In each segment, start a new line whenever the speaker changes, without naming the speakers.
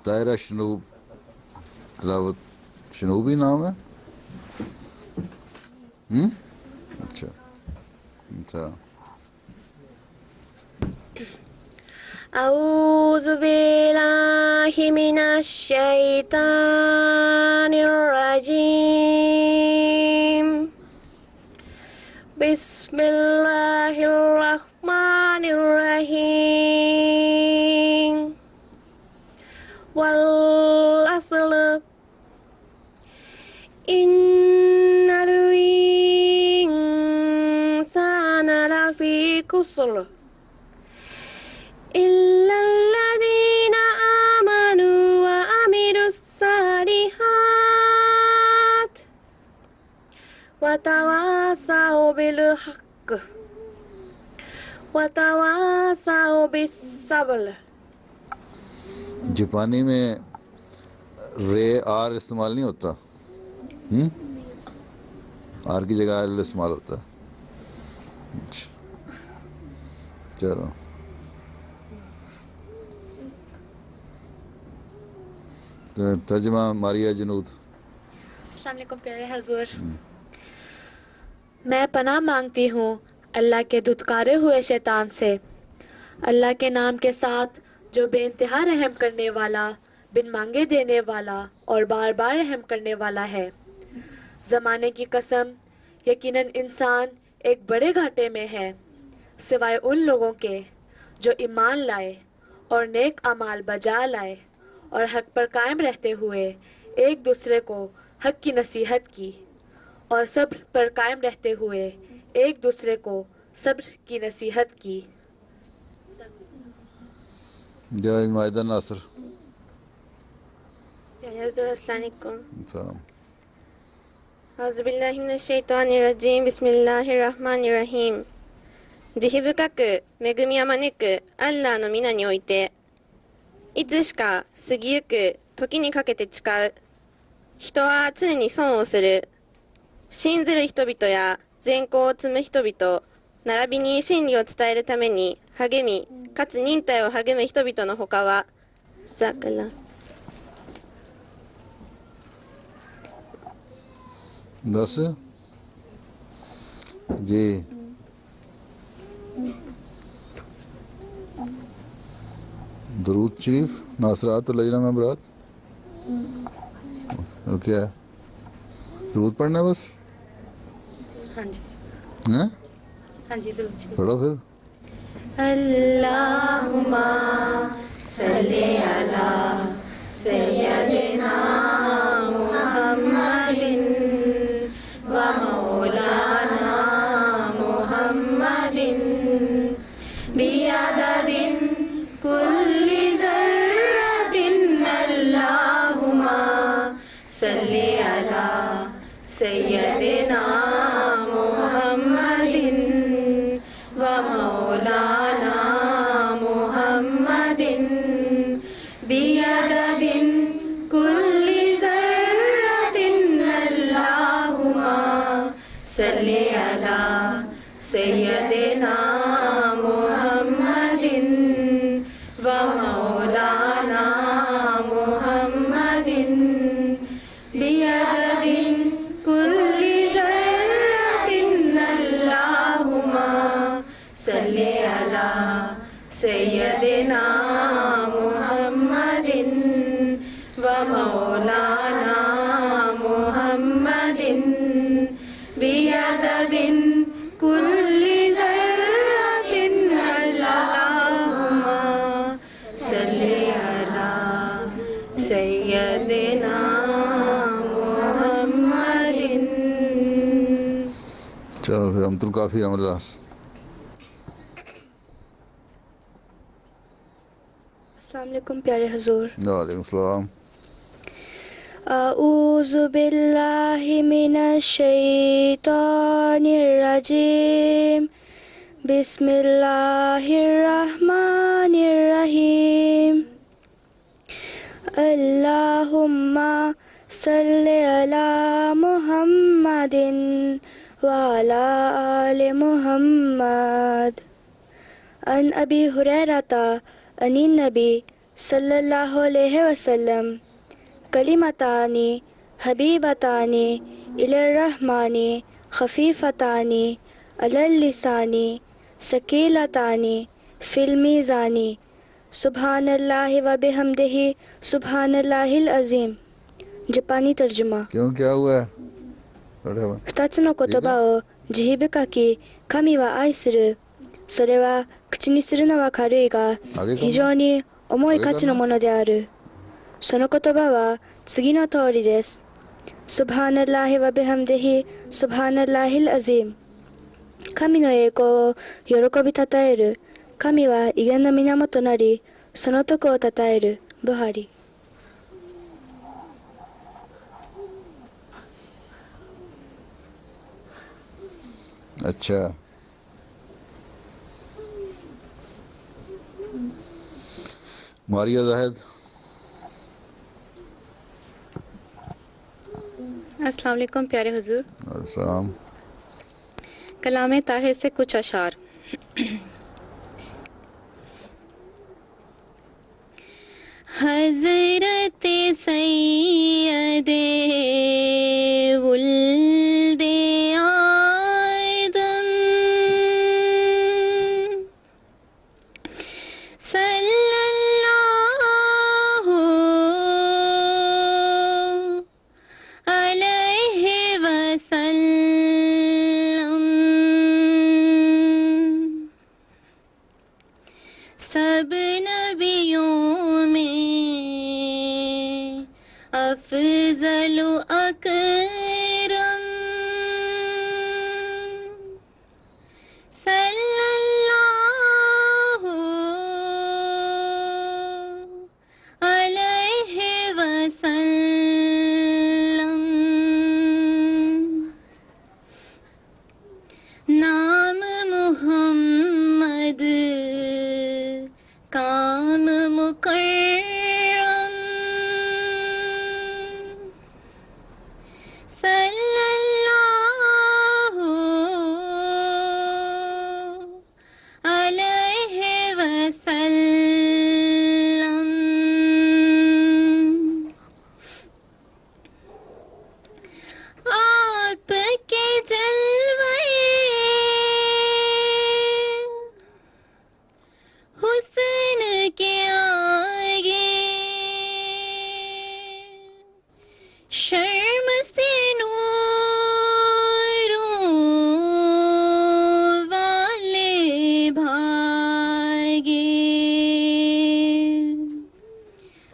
طاہرہ شنوب تلاوت شنوبی نام ہے؟ اچھا اچھا.
اعوذ باللہ من الشیطان الرجیم بسم اللہ الرحمن الرحیم والعصر ان الانسان لفی خسر إلا الذين آمنوا وعملوا الصالحات وتواصوا بالحق وتواصوا بالصبر.
جاپانی میں رے آر استعمال نہیں ہوتا، آر کی جگہ ایل استعمال ہوتا ہے. اچھا چلو. ترجمہ ماریہ جنود.
السلام علیکم پیارے حضور. میں پناہ مانگتی ہوں اللہ کے دھتکارے ہوئے شیطان سے. اللہ کے نام کے ساتھ جو بے انتہا رحم کرنے والا، بن مانگے دینے والا اور بار بار رحم کرنے والا ہے. زمانے کی قسم، یقیناً انسان ایک بڑے گھاٹے میں ہے، سوائے ان لوگوں کے جو ایمان لائے اور نیک اعمال بجا لائے اور حق پر قائم رہتے ہوئے ایک دوسرے کو حق کی نصیحت کی، اور صبر پر قائم رہتے ہوئے ایک دوسرے کو صبر کی نصیحت کی.
جائے مائدہ ناصر.
حضور السلام علیکم.
السلام.
اعوذ باللہ من الشیطان الرجیم بسم اللہ الرحمن الرحیم.慈悲深く恵みあまねくアッラーの皆において、いつしか過ぎゆく時にかけて誓う。人は常に損をする。信ずる人々や善行を積む人々、並びに真理を伝えるために励み、かつ忍耐を励む人々のほかは、ザクラ。
دس جی. درود شریف ناصرات اور لجنہ ممبرات کیا ہے؟ درود پڑھنا ہے بس؟
ہاں جی
ہاں
جی درود شریف
پڑھو پھر.
اللہم صلی علی سیدنا محمد و مولانا محمد بعدد کل ذرۃ. اللہم صلی علی سیدنا محمد و مولانا محمد بعدد کل ذرۃ. اللہم صلی علی سیدنا محمد و مولانا محمد بعدد کل ذرۃ. اللہم صلی علی سیدنا محمد و مولانا محمد بعدد کل ذرۃ. اللہم صلی علی سیدنا محمد.
چلو پھر امت الکافی رحمۃ اللہ.
السلام علیکم پیارے حضور.
وعلیکم السلام.
اعوذ باللہ من الشیطان الرجیم بسم اللہ الرحمن الرحیم. اللہم صلی علی محمد وعلی آل محمد. عن ابی ہریرہ عن النبی
صلی اللہ علیہ وسلم کلمتانی حبیبتانی الی الرحمانی خفیفتانی علی اللسانی ثقیلتانی فی المیزانی سبحان اللہ و بحمدہ سبحان اللہ العظیم. جاپانی ترجمہ.
キュンキャウエそれは
2つの言葉を慈悲深き神は愛する。それは口にするのは軽いが非常に重い価値のものである。その言葉は次の通りです。スブハナラヒワビハムデヒスブハナラヒルアジム。神の栄光を喜びたたえる。神は威厳の源となり、その徳をたたえる。ブハリ。
اچھا ماریا زاہد.
السلام علیکم پیارے حضور.
السلام.
کلام طاہر سے کچھ اشعار. حضرت سید ولد آدم صلی اللہ علیہ وسلم سب نبیوں میں افضل و اکرم صلی اللہ علیہ وسلم. نام محمد کام مکرم صلی اللہ علیہ وسلم. آپ کے جلوے حسن کے آگے شرم سے نوروں والے بھاگے.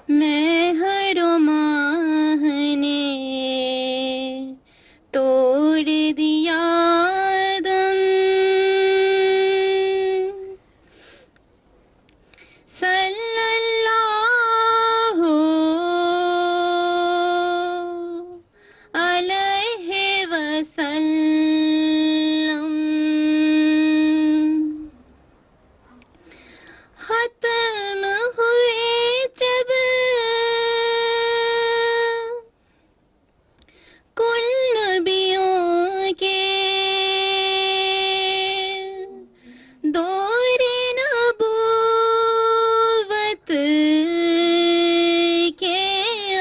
میں ہر ماہ نے توڑ دیا دم صلی اللہ علیہ وسلم. ختم ہوئے جب کل نبیوں کے دور نبوت کے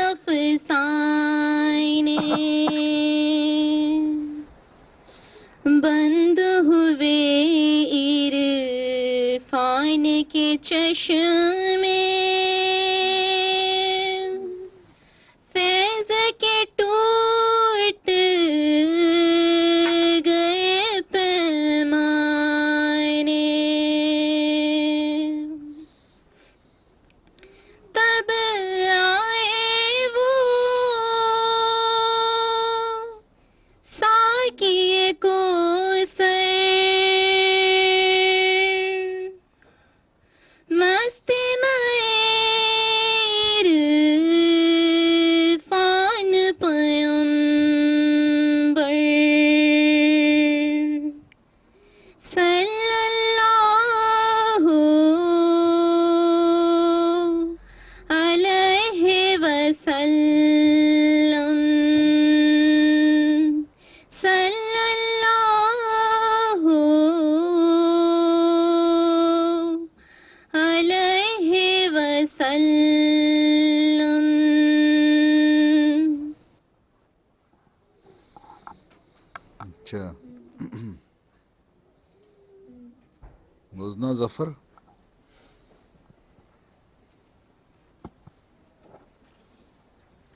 افسانے بند ہوئے عرفان کے چشمے فیض کے ٹوٹ گئے پیمانے. تب آئے وہ ساقی کوثر مست میر فان پیمبر صلی اللہ علیہ وسلم صلی اللہ
اچھا مزنا ظفر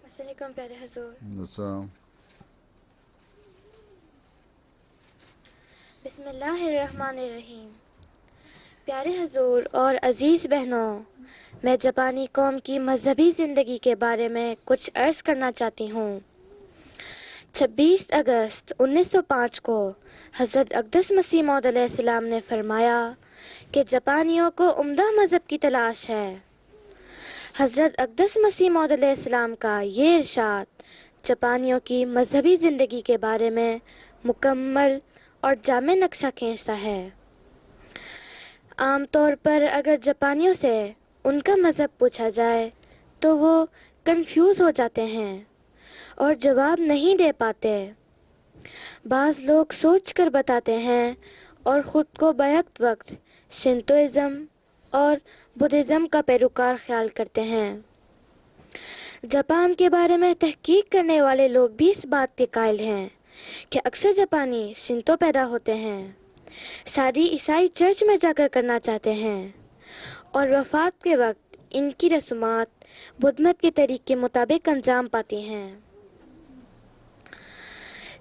السلام علیکم پیارے حضور.
السلام.
بسم اللہ الرحمن الرحیم. پیارے حضور اور عزیز بہنوں، میں جاپانی قوم کی مذہبی زندگی کے بارے میں کچھ عرض کرنا چاہتی ہوں. 26 اگست 1905 کو حضرت اقدس مسیح موعود علیہ السلام نے فرمایا کہ جاپانیوں کو عمدہ مذہب کی تلاش ہے. حضرت اقدس مسیح موعود علیہ السلام کا یہ ارشاد جاپانیوں کی مذہبی زندگی کے بارے میں مکمل اور جامع نقشہ کھینچتا ہے. عام طور پر اگر جاپانیوں سے ان کا مذہب پوچھا جائے تو وہ کنفیوز ہو جاتے ہیں اور جواب نہیں دے پاتے. بعض لوگ سوچ کر بتاتے ہیں اور خود کو بیک وقت شنتوئزم اور بدھزم کا پیروکار خیال کرتے ہیں. جاپان کے بارے میں تحقیق کرنے والے لوگ بھی اس بات کے قائل ہیں کہ اکثر جاپانی شنتو پیدا ہوتے ہیں، شادی عیسائی چرچ میں جا کر کرنا چاہتے ہیں اور وفات کے وقت ان کی رسومات بدھ مت کے طریق کے مطابق انجام پاتی ہیں.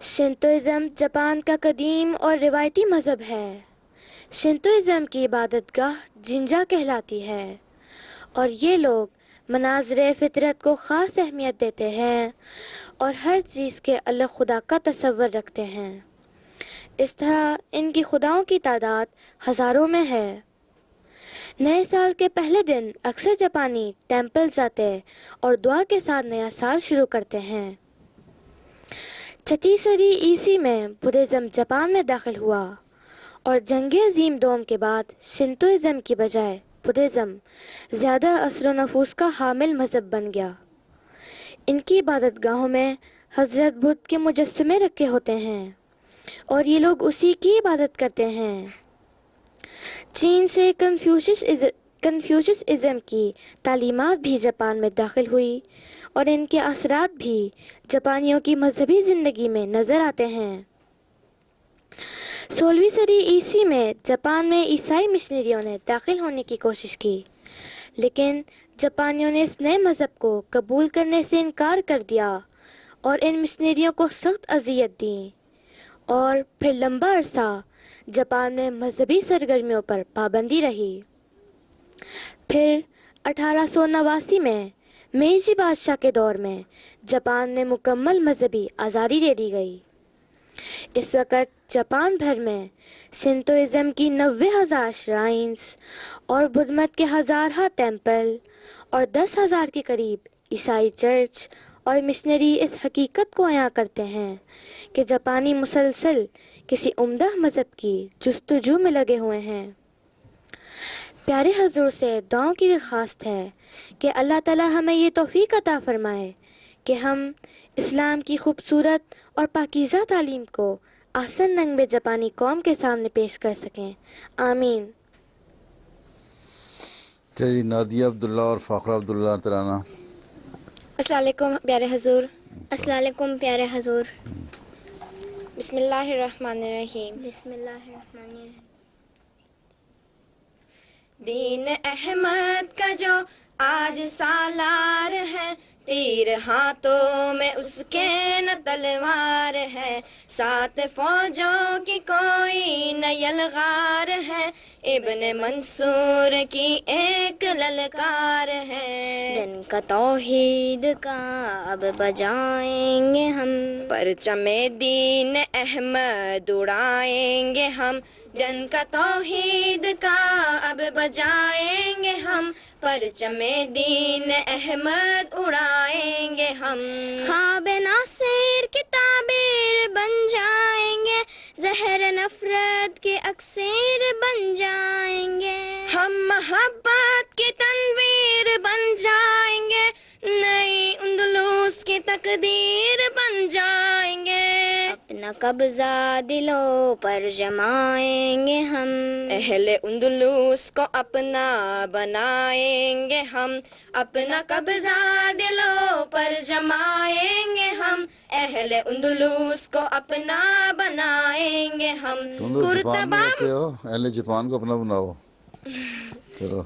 شنتوئزم جاپان کا قدیم اور روایتی مذہب ہے. شنتوئزم کی عبادت گاہ جنجا کہلاتی ہے اور یہ لوگ مناظر فطرت کو خاص اہمیت دیتے ہیں اور ہر چیز کے الگ خدا کا تصور رکھتے ہیں. اس طرح ان کی خداؤں کی تعداد ہزاروں میں ہے. نئے سال کے پہلے دن اکثر جاپانی ٹیمپل جاتے اور دعا کے ساتھ نیا سال شروع کرتے ہیں. 6 صدی عیسوی میں بدھزم جاپان میں داخل ہوا اور جنگ عظیم دوم کے بعد شنتوئزم کی بجائے بدھزم زیادہ اثر و نفوذ کا حامل مذہب بن گیا. ان کی عبادت گاہوں میں حضرت بدھ کے مجسمے رکھے ہوتے ہیں اور یہ لوگ اسی کی عبادت کرتے ہیں. چین سے کنفیوشس ازم کی تعلیمات بھی جاپان میں داخل ہوئی اور ان کے اثرات بھی جاپانیوں کی مذہبی زندگی میں نظر آتے ہیں. 16ویں صدی عیسوی میں جاپان میں عیسائی مشنریوں نے داخل ہونے کی کوشش کی، لیکن جاپانیوں نے اس نئے مذہب کو قبول کرنے سے انکار کر دیا اور ان مشنریوں کو سخت اذیت دی اور پھر لمبا عرصہ جاپان میں مذہبی سرگرمیوں پر پابندی رہی. پھر 1889 میں میجی بادشاہ کے دور میں جاپان میں مکمل مذہبی آزادی دے دی گئی. اس وقت جاپان بھر میں شنتوئزم کی 90,000 شرائنز اور بدھ مت کے ہزارہ ٹیمپل اور 10,000 کے قریب عیسائی چرچ اور مشنری اس حقیقت کو عیاں کرتے ہیں کہ جاپانی مسلسل کسی عمدہ مذہب کی جستجو میں لگے ہوئے ہیں. پیارے حضور سے دعاؤں کی درخواست ہے کہ اللہ تعالی ہمیں یہ توفیق عطا فرمائے کہ ہم اسلام کی خوبصورت اور پاکیزہ تعلیم کو احسن رنگ میں جاپانی قوم کے سامنے پیش کر سکیں. آمین.
جی نادیہ عبداللہ اور فاخرہ عبداللہ ترانہ.
السلام علیکم پیارے حضور.
السلام علیکم پیارے حضور.
بسم اللہ الرحمن الرحیم.
بسم اللہ الرحمن الرحیم.
دین احمد کا جو آج سالار ہے، تیر ہاتھوں میں اس کے نہ تلوار ہے، 7 فوجوں کی کوئی نہ یلغار ہے، ابن منصور کی ایک للکار ہے.
دن کا توحید کا اب بجائیں گے ہم،
پرچم دین احمد اڑائیں گے ہم، دن کا توحید کا اب بجائیں گے ہم، پرچم دین احمد اڑائیں گے ہم.
خواب ناصر کی تعبیر بن جائیں گے، زہر نفرت کے اکسیر بن جائیں گے،
ہم محبت کی تنویر بن جائیں گے، نئی اندلس کی تقدیر بن جائیں گے.
اپنا قبضہ دلوں پر جمائیں گے ہم،
اہل اندلس کو اپنا بنائیں گے ہم، اپنا قبضہ دلوں پر جمائیں گے ہم، اہل اہل اندلس کو اپنا بنائیں گے ہم
تم لوگ جاپان میں رہتے ہو، اہل جاپان کو اپنا بناؤ. چلو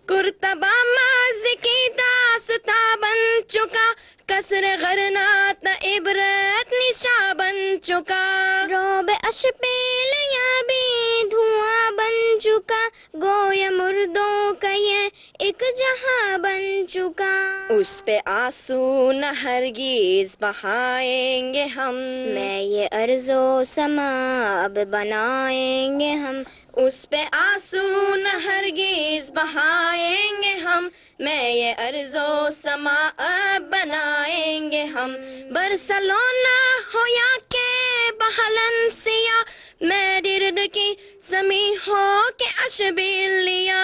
کرتبہ ماضی کی داستاں بن چکا، کسر غرنات عبرت نشاں بن چکا.
روب اشپیل یا بھی دھواں بن چکا، گویا مردوں کا یہ ایک جہاں بن چکا.
اس پہ آنسو نہ ہرگز بہائیں گے ہم،
میں یہ ارض و سما اب بنائیں گے ہم.
اس پہ آنسو نہ ہرگز بہائیں گے ہم، میں یہ ارض و سما اب بنائیں گے ہم. برسلونا ہو یا کہ بہلنسیا، میڈرڈ کی زمین ہو کہ اشبیلیا،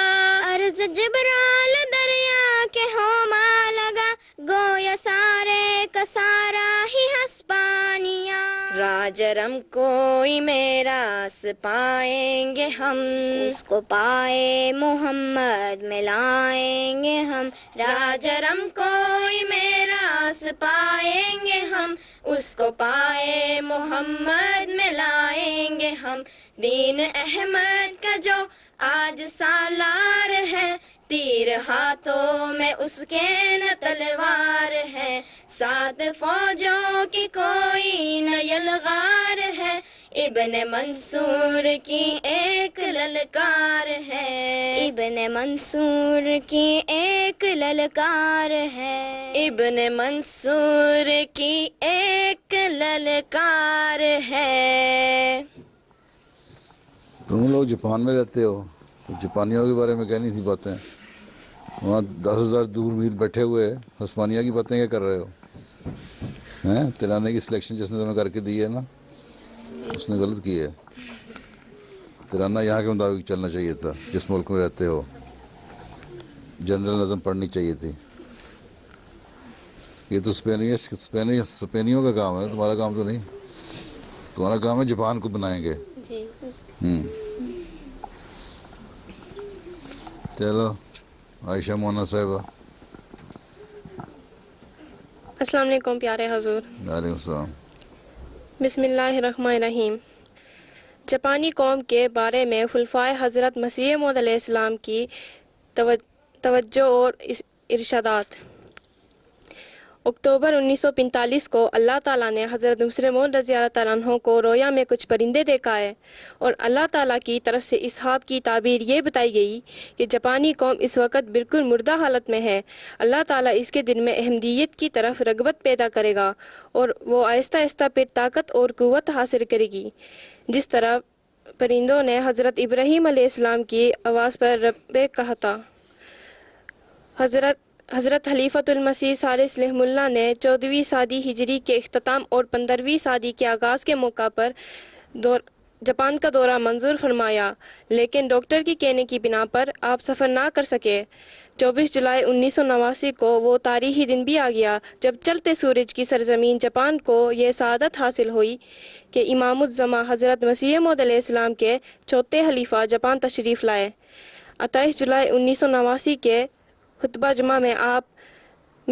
ارض جبرال دریا کے ہو مالگا، گویا سارے کا سارا ہی ہسپانیہ.
راجرم کوئی میراث پائیں گے ہم،
اس کو پائے محمد ملائیں گے ہم.
راجرم کوئی میراث پائیں گے ہم، اس کو پائے محمد میں لائیں گے ہم. دین احمد کا جو آج سالار ہے، تیر ہاتھوں میں اس کے نہ تلوار ہے. 7 فوجوں کی کوئی نہ یلغار ہے، ابن منصور کی ایک للکار ہے.
ابن منصور کی ایک للکار ہے.
ابن منصور کی ایک للکار ہے.
تم لوگ جاپان میں رہتے ہو تو جاپانیوں کے بارے میں کہنی تھی باتیں. وہاں 10,000 دور میل بیٹھے ہوئے ہسپانیہ کی باتیں کیا کر رہے ہو ہیں؟ ترانے کی سلیکشن جس نے تمہیں کر کے دی ہے نا، اس نے غلط کی ہے. ترانہ یہاں کے مطابق چلنا چاہیے تھا، جس ملک میں رہتے ہو. جنرل نظم پڑھنی چاہیے تھی. یہ تو اسپینیوں کا کام ہے نا، تمہارا کام تو نہیں. تمہارا کام ہے جاپان کو بنائیں گے.
جی
چلو عائشہ مونا صاحبہ.
السلام علیکم پیارے حضور.
وعلیکم السلام.
بسم اللہ الرحمن الرحیم. جاپانی قوم کے بارے میں خلفائے حضرت مسیح موعود علیہ السلام کی توجہ اور ارشادات. اکتوبر 1945 کو اللہ تعالیٰ نے حضرت مسیح موعود رضی اللہ تعالیٰ عنہ کو رویا میں کچھ پرندے دکھائے، اور اللہ تعالیٰ کی طرف سے اس خواب کی تعبیر یہ بتائی گئی کہ جاپانی قوم اس وقت بالکل مردہ حالت میں ہے. اللہ تعالیٰ اس کے دل میں احمدیت کی طرف رغبت پیدا کرے گا، اور وہ آہستہ آہستہ پھر طاقت اور قوت حاصل کرے گی. جس طرح پرندوں نے حضرت ابراہیم علیہ السلام کی آواز پر رب کہا تھا. حضرت خلیفۃ المسیح ثالث رحمہ اللہ نے 14ویں صدی ہجری کے اختتام اور 15ویں صدی کے آغاز کے موقع پر جاپان کا دورہ منظور فرمایا، لیکن ڈاکٹر کی کہنے کی بنا پر آپ سفر نہ کر سکے. 24 جولائی 1989 کو وہ تاریخی دن بھی آ گیا جب چلتے سورج کی سرزمین جاپان کو یہ سعادت حاصل ہوئی کہ امام الزماں حضرت مسیح موعود علیہ السلام کے چوتھے خلیفہ جاپان تشریف لائے. 28 جولائی 1989 کے خطبہ جمعہ میں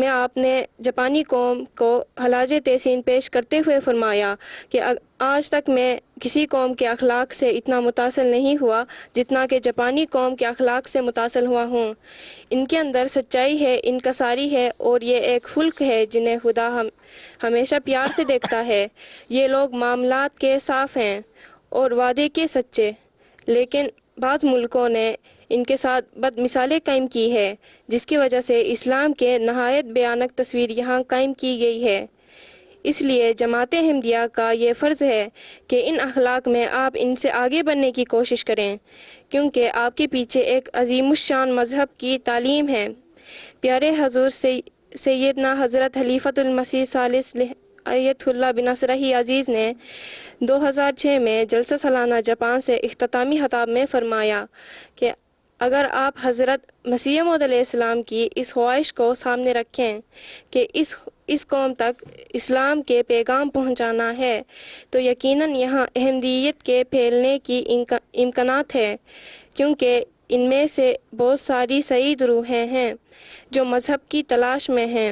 آپ نے جاپانی قوم کو خراج تحسین پیش کرتے ہوئے فرمایا کہ آج تک میں کسی قوم کے اخلاق سے اتنا متاثر نہیں ہوا جتنا کہ جاپانی قوم کے اخلاق سے متاثر ہوا ہوں. ان کے اندر سچائی ہے، انکساری ہے، اور یہ ایک خلق ہے جنہیں خدا ہمیشہ پیار سے دیکھتا ہے. یہ لوگ معاملات کے صاف ہیں اور وعدے کے سچے، لیکن بعض ملکوں نے ان کے ساتھ بد مثالیں قائم کی ہے، جس کی وجہ سے اسلام کے نہایت بھیانک تصویر یہاں قائم کی گئی ہے. اس لیے جماعت احمدیہ کا یہ فرض ہے کہ ان اخلاق میں آپ ان سے آگے بڑھنے کی کوشش کریں، کیونکہ آپ کے پیچھے ایک عظیم الشان مذہب کی تعلیم ہے. پیارے حضور سیدنا حضرت خلیفۃ المسیح ثالث ایت اللہ بن نصرہ عزیز نے 2006 میں جلسہ سالانہ جاپان سے اختتامی خطاب میں فرمایا کہ اگر آپ حضرت مسیح موعود علیہ السلام کی اس خواہش کو سامنے رکھیں کہ اس قوم تک اسلام کے پیغام پہنچانا ہے، تو یقیناً یہاں احمدیت کے پھیلنے کی امکانات ہے، کیونکہ ان میں سے بہت ساری سعید روحیں ہیں جو مذہب کی تلاش میں ہیں.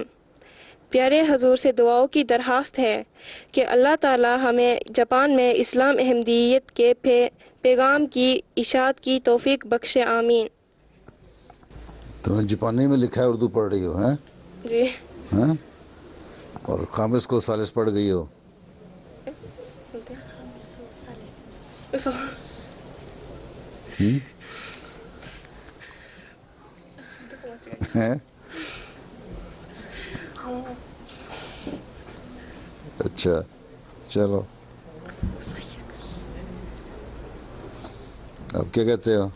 پیارے حضور سے دعاؤں کی درخواست ہے کہ اللہ تعالی ہمیں جاپان میں اسلام احمدیت کے پیغام کی اشاعت کی توفیق بخشے، آمین۔
تم نے جاپانی میں لکھا ہے، اردو پڑھ رہی ہو ہیں؟
جی
ہاں، اور خامس کو ثالث پڑھ گئی ہو؟ ہیں؟ اچھا چلو، اب کیا کہتے ہو؟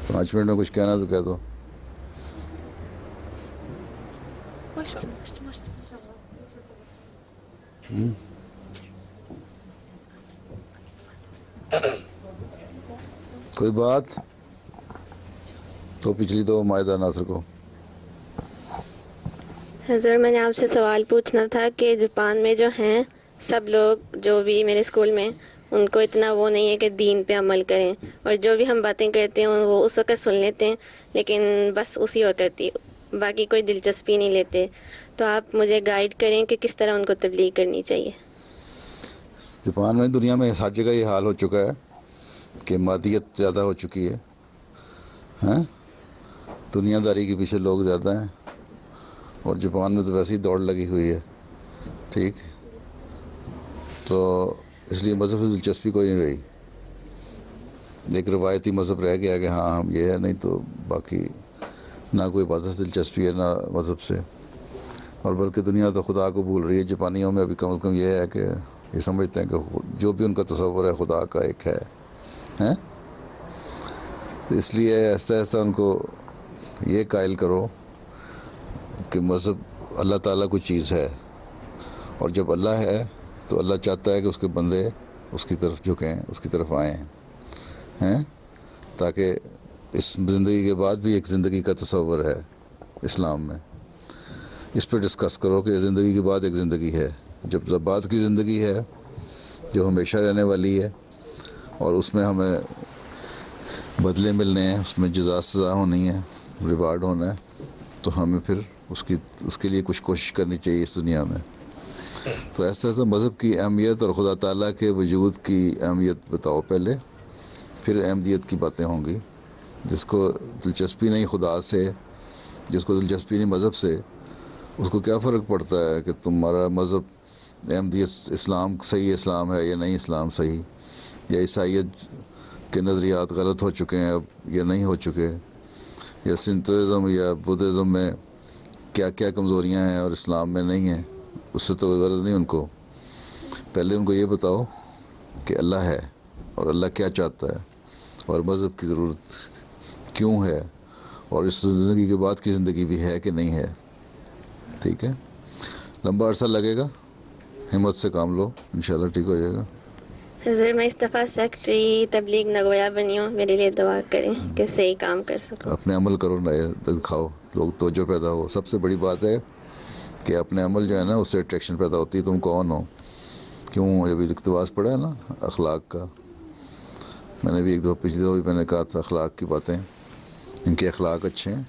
5 منٹ میں کچھ کہنا تو کہہ دو۔ کوئی بات تو پچھلی دو مائدہ ناصر کو۔
حضور میں نے آپ سے سوال پوچھنا تھا کہ جاپان میں جو ہیں سب لوگ جو بھی میرے اسکول میں، ان کو اتنا وہ نہیں ہے کہ دین پہ عمل کریں، اور جو بھی ہم باتیں کرتے ہیں وہ اس وقت سن لیتے ہیں، لیکن بس اسی وقت ہی، باقی کوئی دلچسپی نہیں لیتے۔ تو آپ مجھے گائیڈ کریں کہ کس طرح ان کو تبلیغ کرنی چاہیے۔
جاپان میں، دنیا میں ہر جگہ یہ حال ہو چکا ہے کہ مادیت زیادہ ہو چکی ہے، ہاں، دنیا داری کے پیچھے لوگ زیادہ ہیں، اور جاپان میں تو ویسے ہی دوڑ لگی ہوئی ہے، ٹھیک، تو اس لیے مذہب سے دلچسپی کوئی نہیں رہی، ایک روایتی مذہب رہ گیا کہ ہاں ہم یہ ہے، نہیں تو باقی نہ کوئی عبادت سے دلچسپی ہے نہ مذہب سے، اور بلکہ دنیا تو خدا کو بھول رہی ہے۔ جاپانیوں میں ابھی کم از کم یہ ہے کہ یہ سمجھتے ہیں کہ جو بھی ان کا تصور ہے خدا کا ایک ہے، ہیں؟ تو اس لیے ایسا ایسا ان کو یہ قائل کرو کہ مذہب اللہ تعالیٰ کوئی چیز ہے، اور جب اللہ ہے تو اللہ چاہتا ہے کہ اس کے بندے اس کی طرف جھکیں، اس کی طرف آئیں، ہیں، تاکہ اس زندگی کے بعد بھی ایک زندگی کا تصور ہے اسلام میں۔ اس پہ ڈسکس کرو کہ زندگی کے بعد ایک زندگی ہے، جب بعد کی زندگی ہے جو ہمیشہ رہنے والی ہے، اور اس میں ہمیں بدلے ملنے ہیں، اس میں جزا سزا ہونی ہے، ریوارڈ ہونا ہے، تو ہمیں پھر اس کے لیے کچھ کوشش کرنی چاہیے اس دنیا میں۔ تو ایسا ایسا مذہب کی اہمیت اور خدا تعالیٰ کے وجود کی اہمیت بتاؤ پہلے، پھر احمدیت کی باتیں ہوں گی۔ جس کو دلچسپی نہیں خدا سے، جس کو دلچسپی نہیں مذہب سے، اس کو کیا فرق پڑتا ہے کہ تمہارا مذہب احمدیت اسلام صحیح اسلام ہے یا نہیں اسلام صحیح، یا عیسائیت کے نظریات غلط ہو چکے ہیں اب یا نہیں ہو چکے، یا سنتوازم یا بدھزم میں کیا کیا کمزوریاں ہیں اور اسلام میں نہیں ہیں، اس سے تو غرض نہیں ان کو۔ پہلے ان کو یہ بتاؤ کہ اللہ ہے اور اللہ کیا چاہتا ہے، اور مذہب کی ضرورت کیوں ہے، اور اس زندگی کے بعد کی زندگی بھی ہے کہ نہیں ہے، ٹھیک ہے؟ لمبا عرصہ لگے گا، ہمت سے کام لو، انشاءاللہ ٹھیک ہو جائے گا۔
حضور میں اس دفعہ سیکٹری تبلیغ نگویا بنی ہوں، میرے لیے دعا کریں کہ صحیح کام کر سکوں۔
اپنے عمل کرو، نئے دکھاؤ، لوگ توجہ پیدا ہو۔ سب سے بڑی بات ہے کہ اپنے عمل جو ہے نا اس سے اٹریکشن پیدا ہوتی ہے، تم کون ہو، کیوں ابھی اقتباس پڑھا ہے نا اخلاق کا، میں نے بھی ایک دو پچھلی دفعہ بھی میں نے کہا تھا اخلاق کی باتیں، ان کے اخلاق اچھے ہیں،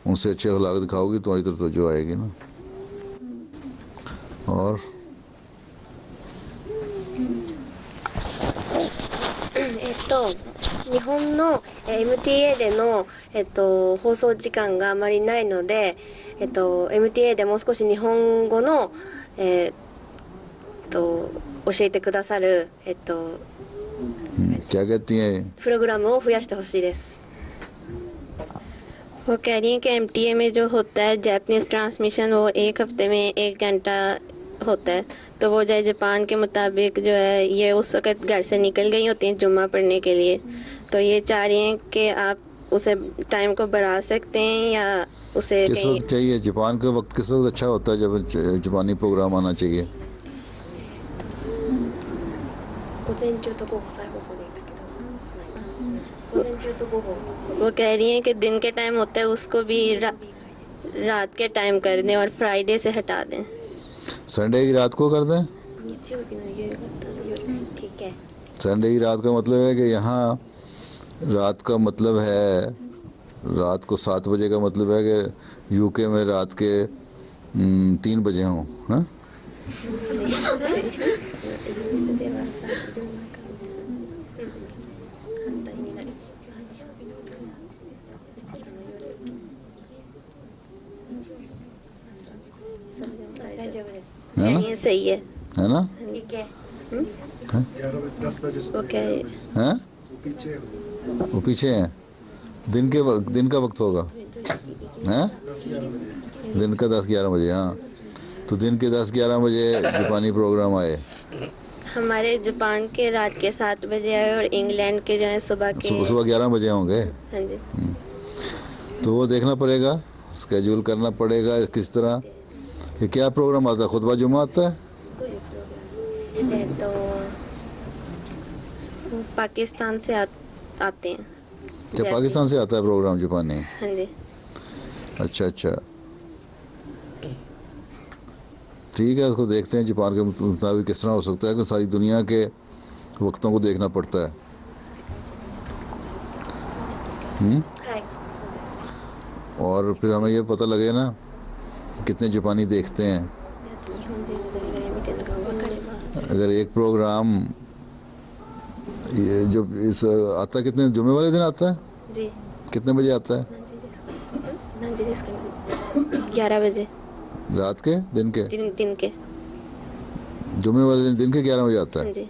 ان سے اچھے اخلاق دکھاؤ گی تمہاری طرف توجہ آئے گی نا۔ اور
日本の MTA での、放送時間があまりないので、MTA でもう少し日本語の、教えてくださる、
کیا کہتی ہیں؟
プログラムを増やしてほしいです。
وہ کہہ رہی ہیں کہ MTA میں جو ہوتا ہے جاپنیز ٹرانسمیشن، وہ 1 ہفتے میں 1 گھنٹہ ہوتا ہے، تو وہ جائے جاپان کے مطابق جو ہے یہ اس وقت گھر سے نکل گئی ہوتی ہیں جمعہ پڑھنے کے لیے، تو یہ چاہ رہی ہیں کہ آپ اسے ٹائم کو بڑھا سکتے ہیں یا اسے
کس وقت چاہیے؟ جاپان کا وقت کس وقت اچھا ہوتا ہے جب جاپانی پروگرام آنا چاہیے؟
午前中と午後再放送でいいんだけど、ないかな。午前中と午後。
وہ کہہ رہی ہیں کہ دن کے ٹائم ہوتا ہے اس کو بھی رات کے ٹائم کر دیں اور فرائیڈے سے ہٹا دیں۔
سنڈے کی رات کو کر دیں؟
日曜日の夕方の夜。ٹھیک ہے۔
سنڈے کی رات کا مطلب ہے کہ یہاں رات کا مطلب ہے رات کو 7 بجے کا مطلب ہے کہ یو کے میں رات کے 3 بجے ہوں. ہاں
صحیح
ہے نا؟ ہاں وہ پیچھے ہیں. دن کا وقت ہوگا ہاں دن کا 10-11 بجے. ہاں تو دن کے 10-11 بجے جاپانی پروگرام آئے.
ہمارے جاپان کے رات کے 7 بجے آئے اور انگلینڈ کے جو ہے صبح
11 بجے ہوں گے.
ہاں جی.
تو وہ دیکھنا پڑے گا, اسکیجول کرنا پڑے گا کس طرح. یہ کیا پروگرام آتا ہے؟ خطبہ جمعہ آتا ہے؟
تو پاکستان سے آتے ہیں.
کیا پاکستان سے آتا ہے پروگرام جاپانی؟
ہاں جی.
اچھا ٹھیک ہے, اس کو دیکھتے ہیں جاپان کے مطابق کس طرح ہو سکتا ہے کہ ساری دنیا کے وقتوں کو دیکھنا پڑتا ہے. اور پھر ہمیں یہ پتہ لگے نا کتنے جاپانی دیکھتے ہیں. اگر ایک پروگرام یہ جو آتا ہے کتنے جمعے والے دن آتا ہے
جی,
کتنے بجے آتا ہے؟
11 بجے
رات کے دن کے جمعے والے دن کے 11 بجے آتا ہے.
جی.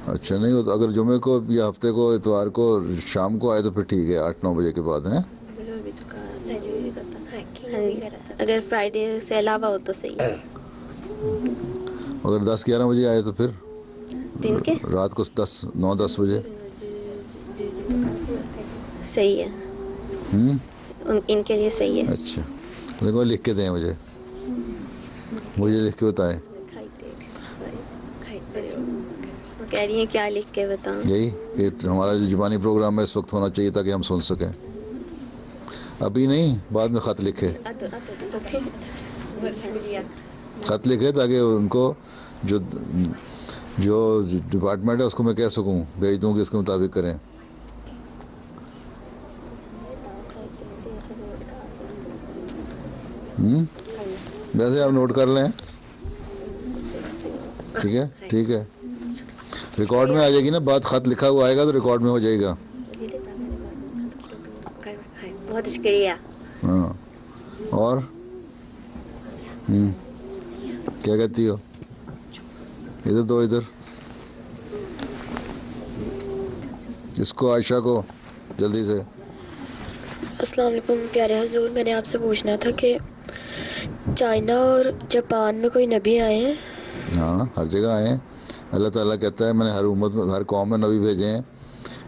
اچھا نہیں ہوتا اگر جمعے کو یا ہفتے کو اتوار کو شام کو آئے تو پھر ٹھیک ہے 8-9 بجے کے بعد ہیں.
اگر فرائیڈے سے علاوہ ہو تو صحیح ہے.
اگر 10-11 بجے آئے تو پھر
دن کے
رات کو 9-10 بجے
صحیح ہے. ان کے لیے صحیح ہے.
اچھا لیکن لکھ کے دیں مجھے لکھ کے بتائیں.
کہہ رہی ہیں کیا لکھ کے بتاؤں؟
یہی کہ ہمارا جو زبانی پروگرام ہے اس وقت ہونا چاہیے تاکہ ہم سن سکیں. ابھی نہیں, بعد میں خط لکھے تاکہ ان کو جو ڈپارٹمنٹ ہے اس کو میں کہہ سکوں, بھیج دوں کہ اس کے مطابق کریں. ویسے آپ نوٹ کر لیں. ٹھیک ہے ریکارڈ میں آ جائے گی نا بات. خط لکھا ہوا آئے گا تو ریکارڈ میں ہو جائے گا.
بہت شکریہ.
ہاں اور کیا کہتی ہو؟ ادھر دو, ادھر اس کو عائشہ کو جلدی سے.
السلام علیکم پیارے حضور, میں نے آپ سے پوچھنا تھا کہ چائنا اور جاپان میں کوئی نبی آئے ہیں؟
ہاں ہر جگہ آئے ہیں. اللہ تعالیٰ کہتا ہے میں نے ہر امت میں ہر قوم میں نبی بھیجے ہیں.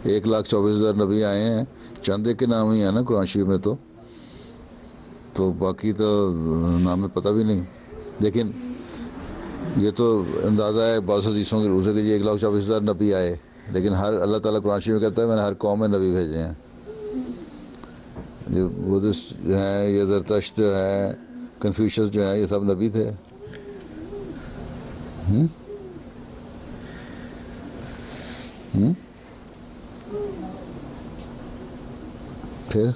1,24,000 نبی آئے ہیں. چند ایک کے نام ہی ہیں نا قرآن شریف میں, تو باقی تو نام پتہ بھی نہیں. لیکن یہ تو اندازہ ہے بعض حدیثوں کے روح سے کہ یہ 1,24,000 نبی آئے, لیکن اللہ تعالیٰ قرآن شریف میں کہتا ہے میں نے ہر قوم میں نبی بھیجے ہیں. یہ بدھسٹ جو ہیں, یہ زرتشت جو ہے, کنفیوشس جو ہیں, یہ سب نبی تھے. پھر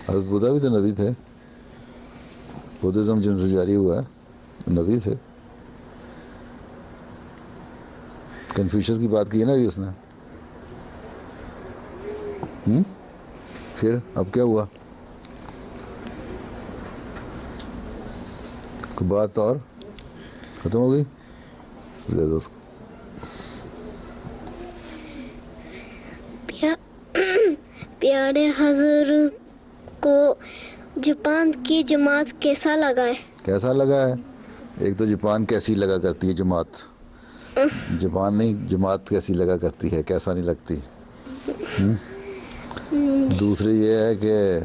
حضرت بدھا بھی تو نبی تھے. بدھزم جن سے جاری ہوا ہے نبی تھے. کنفیوشس کی بات کی ہے نا ابھی اس نے. پھر اب کیا ہوا؟ کوئی بات اور ختم ہو گئی؟ دے دو اس کو.
پیارے حضرت کو جاپان کی جماعت کیسا لگا ہے؟
کیسا لگا ہے؟ ایک تو جاپان کیسی لگا کرتی ہے جماعت, جاپان نہیں جماعت کیسی لگا کرتی ہے, کیسا نہیں لگتی. دوسری یہ ہے کہ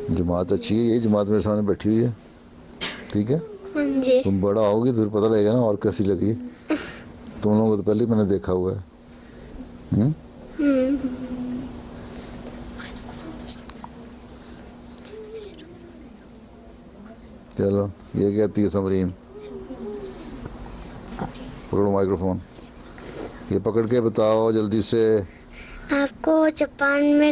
جماعت اچھی ہے, یہ جماعت میرے سامنے بیٹھی ہوئی ہے, ٹھیک ہے.
جی.
تم بڑا ہوگی تو پتہ لگے گا نا اور کیسی لگی. تم لوگوں کو تو پہلے میں نے دیکھا ہوا ہے. چلو یہ کہتی ہے سمرین, پکڑو مائکرو فون, یہ پکڑ کے بتاؤ جلدی سے.
آپ کو جاپان میں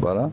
12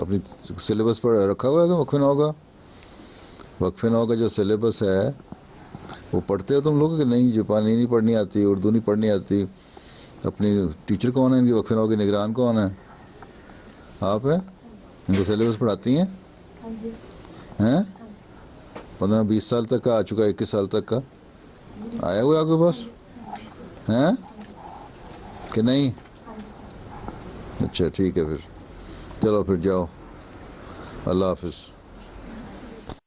اپنی سلیبس پر رکھا ہوا ہے کہ وقف نو کا؟ وقف نو کا جو سلیبس ہے وہ پڑھتے ہو تم لوگ کہ نہیں؟ جاپانی نہیں پڑھنی آتی، اردو نہیں پڑھنی آتی؟ اپنی ٹیچر کون ہے ان کی وقف نو کی نگران کون ہے؟ آپ ہیں؟ ان کو سلیبس پڑھاتی ہیں؟ ہیں 15-20 سال تک کا آ چکا ہے، 21 سال تک کا آیا ہوا ہے آپ کے پاس ہیں کہ نہیں؟ اچھا ٹھیک ہے، پھر چلو پھر جاؤ، اللہ حافظ.